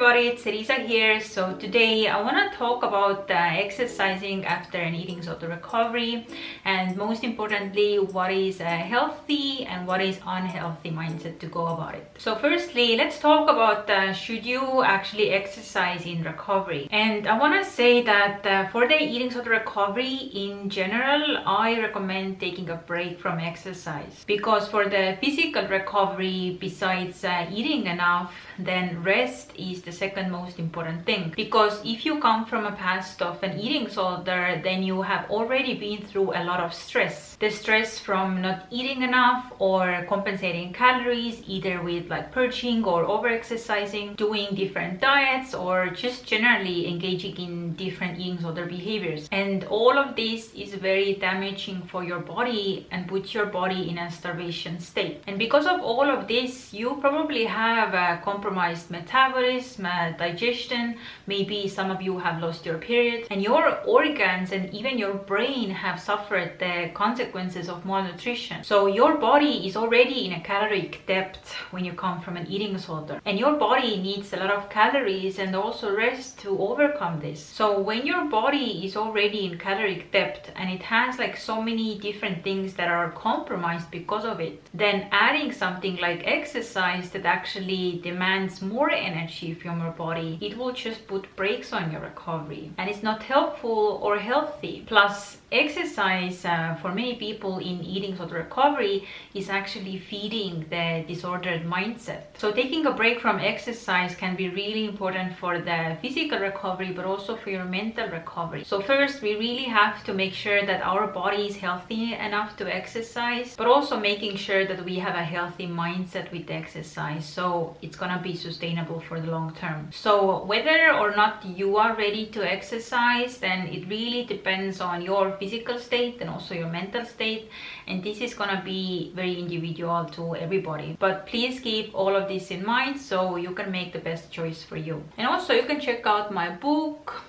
everybody, it's Elisa here. So today I want to talk about exercising after an eating disorder recovery, and most importantly, what is a healthy and what is unhealthy mindset to go about it. So firstly, let's talk about should you actually exercise in recovery. And I want to say that for the eating disorder recovery in general, I recommend taking a break from exercise, because for the physical recovery, besides eating enough, then rest is the second most important thing. Because if you come from a past of an eating disorder, then you have already been through a lot of stress. The stress from not eating enough or compensating calories, either with like purging or over exercising, doing different diets, or just generally engaging in different eating disorder behaviors. And all of this is very damaging for your body and puts your body in a starvation state. And because of all of this, you probably have a compromised metabolism, digestion, maybe some of you have lost your period, and your organs and even your brain have suffered the consequences of malnutrition. So your body is already in a caloric debt when you come from an eating disorder, and your body needs a lot of calories and also rest to overcome this. So when your body is already in caloric debt and it has like so many different things that are compromised because of it, then adding something like exercise that actually demands more energy from your body, it will just put brakes on your recovery, and it's not helpful or healthy. Plus, exercise for many people in eating disorder recovery is actually feeding the disordered mindset. So taking a break from exercise can be really important for the physical recovery, but also for your mental recovery. So first, we really have to make sure that our body is healthy enough to exercise, but also making sure that we have a healthy mindset with the exercise, so it's gonna be sustainable for the long term. So whether or not you are ready to exercise, then it really depends on your physical state and also your mental state, and this is gonna be very individual to everybody. But please keep all of this in mind so you can make the best choice for you. And also you can check out my book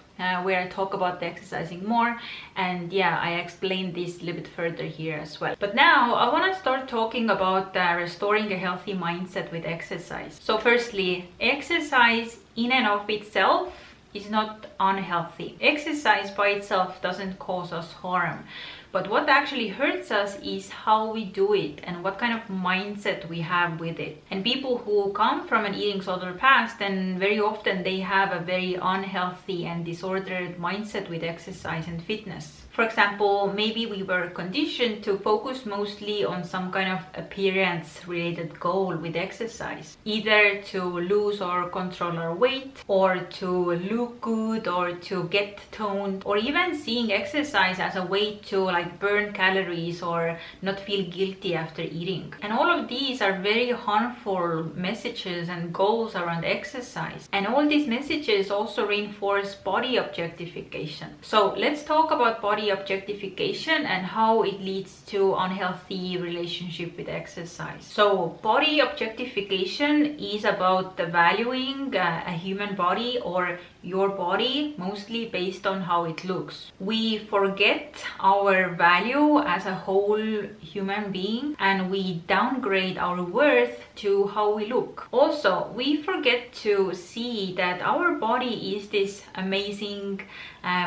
where I talk about the exercising more, and yeah, I explain this a little bit further here as well. But now I want to start talking about restoring a healthy mindset with exercise. So firstly, exercise in and of itself is not unhealthy. Exercise by itself doesn't cause us harm. But what actually hurts us is how we do it and what kind of mindset we have with it. And people who come from an eating disorder past, then very often they have a very unhealthy and disordered mindset with exercise and fitness. For example, maybe we were conditioned to focus mostly on some kind of appearance-related goal with exercise, either to lose or control our weight, or to look good, or to get toned, or even seeing exercise as a way to like burn calories or not feel guilty after eating. And all of these are very harmful messages and goals around exercise. And all these messages also reinforce body objectification. So let's talk about body objectification and how it leads to unhealthy relationship with exercise. So body objectification is about the valuing a human body or your body mostly based on how it looks. We forget our value as a whole human being, and we downgrade our worth to how we look. Also, we forget to see that our body is this amazing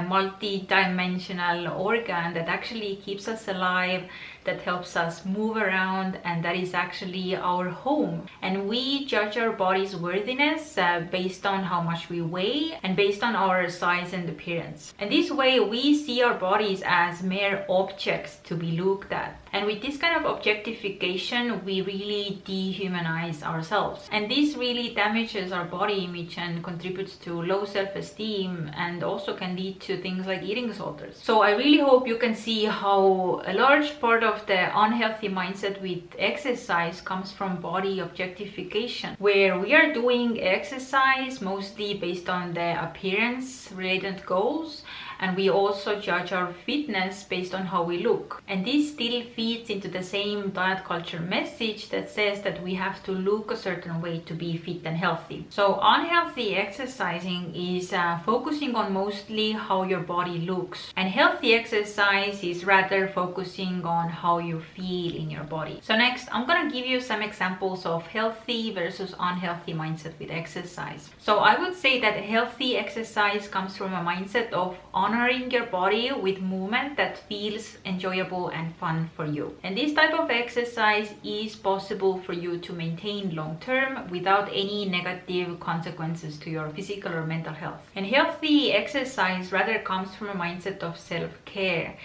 multi-dimensional organ that actually keeps us alive, that helps us move around, and that is actually our home. And we judge our body's worthiness based on how much we weigh and based on our size and appearance. And this way we see our bodies as mere objects to be looked at. And with this kind of objectification, we really dehumanize ourselves. And this really damages our body image and contributes to low self-esteem, and also can lead to things like eating disorders. So I really hope you can see how a large part of the unhealthy mindset with exercise comes from body objectification, where we are doing exercise mostly based on the appearance-related goals, and we also judge our fitness based on how we look. And this still feeds into the same diet culture message that says that we have to look a certain way to be fit and healthy. So unhealthy exercising is focusing on mostly how your body looks, and healthy exercise is rather focusing on how you feel in your body. So next, I'm gonna give you some examples of healthy versus unhealthy mindset with exercise. So I would say that healthy exercise comes from a mindset of honoring your body with movement that feels enjoyable and fun for you. And this type of exercise is possible for you to maintain long term without any negative consequences to your physical or mental health. And healthy exercise rather comes from a mindset of self-care.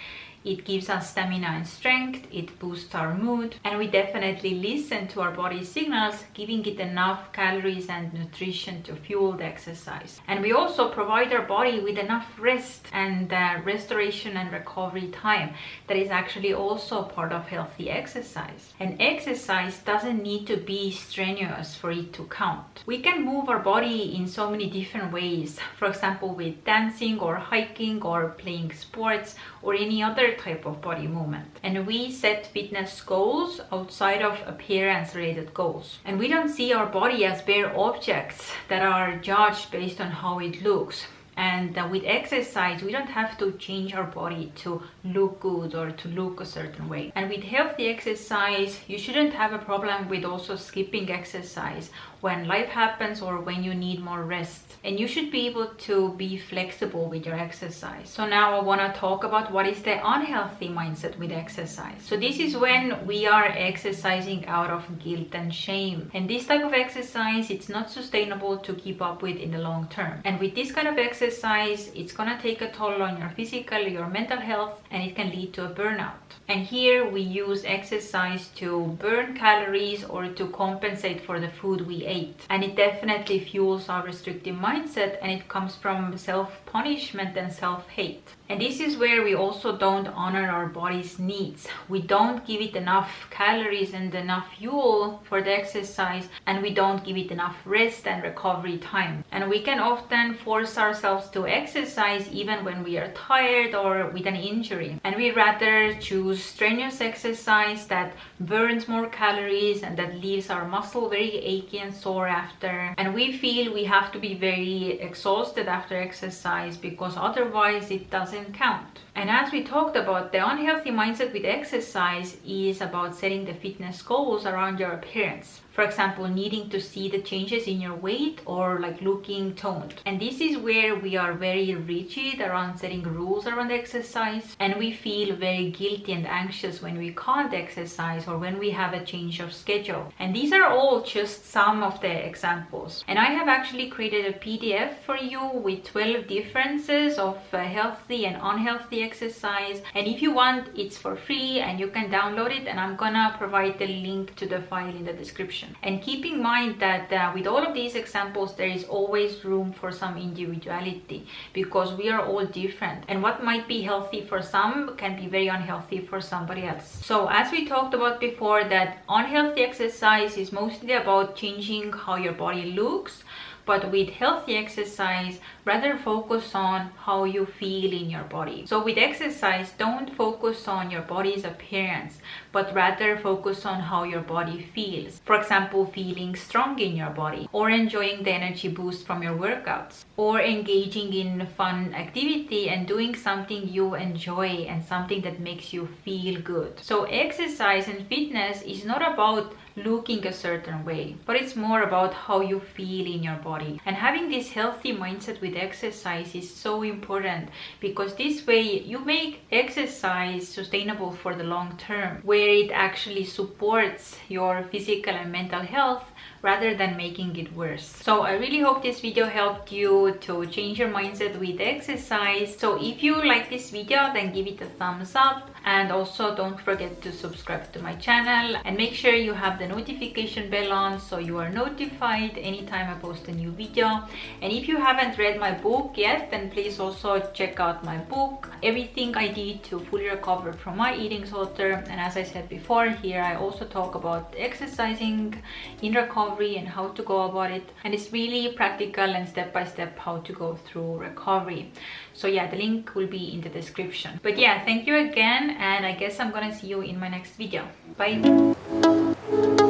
It gives us stamina and strength, it boosts our mood, and we definitely listen to our body's signals, giving it enough calories and nutrition to fuel the exercise. And we also provide our body with enough rest and restoration and recovery time that is actually also part of healthy exercise. And exercise doesn't need to be strenuous for it to count. We can move our body in so many different ways, for example with dancing or hiking or playing sports or any other type of body movement. And we set fitness goals outside of appearance related goals. And we don't see our body as bare objects that are judged based on how it looks. And with exercise, we don't have to change our body to look good or to look a certain way. And with healthy exercise, you shouldn't have a problem with also skipping exercise when life happens or when you need more rest. And you should be able to be flexible with your exercise. So now I want to talk about what is the unhealthy mindset with exercise. So this is when we are exercising out of guilt and shame. And this type of exercise, it's not sustainable to keep up with in the long term. And with this kind of exercise, it's gonna take a toll on your physical, your mental health, and it can lead to a burnout. And here we use exercise to burn calories or to compensate for the food we ate. And it definitely fuels our restrictive mindset, and it comes from self-punishment and self-hate. And this is where we also don't honor our body's needs. We don't give it enough calories and enough fuel for the exercise, and we don't give it enough rest and recovery time. And we can often force ourselves to exercise even when we are tired or with an injury. And we rather choose strenuous exercise that burns more calories and that leaves our muscle very achy and sore after. And we feel we have to be very exhausted after exercise because otherwise it doesn't count. And as we talked about, the unhealthy mindset with exercise is about setting the fitness goals around your appearance. For example, needing to see the changes in your weight or like looking toned. And this is where we are very rigid around setting rules around exercise, and we feel very guilty and anxious when we can't exercise or when we have a change of schedule. And these are all just some of the examples. And I have actually created a PDF for you with 12 differences of healthy and unhealthy exercise. And if you want, it's for free and you can download it, and I'm gonna provide the link to the file in the description. And keep in mind that with all of these examples, there is always room for some individuality because we are all different. And what might be healthy for some can be very unhealthy for somebody else. So as we talked about before, that unhealthy exercise is mostly about changing how your body looks. But with healthy exercise, rather focus on how you feel in your body. So with exercise, don't focus on your body's appearance, but rather focus on how your body feels. For example, feeling strong in your body, or enjoying the energy boost from your workouts, or engaging in fun activity and doing something you enjoy and something that makes you feel good. So exercise and fitness is not about looking a certain way, but it's more about how you feel in your body. And having this healthy mindset with exercise is so important because this way you make exercise sustainable for the long term, where it actually supports your physical and mental health rather than making it worse. So I really hope this video helped you to change your mindset with exercise. So if you like this video, then give it a thumbs up. And also don't forget to subscribe to my channel and make sure you have the notification bell on so you are notified anytime I post a new video. And if you haven't read my book yet, then please also check out my book, Everything I Did to Fully Recover from My Eating Disorder. And as I said before, here I also talk about exercising in recovery and how to go about it. And it's really practical and step by step how to go through recovery. So yeah, the link will be in the description. But yeah, thank you again, and I guess I'm gonna see you in my next video. Bye.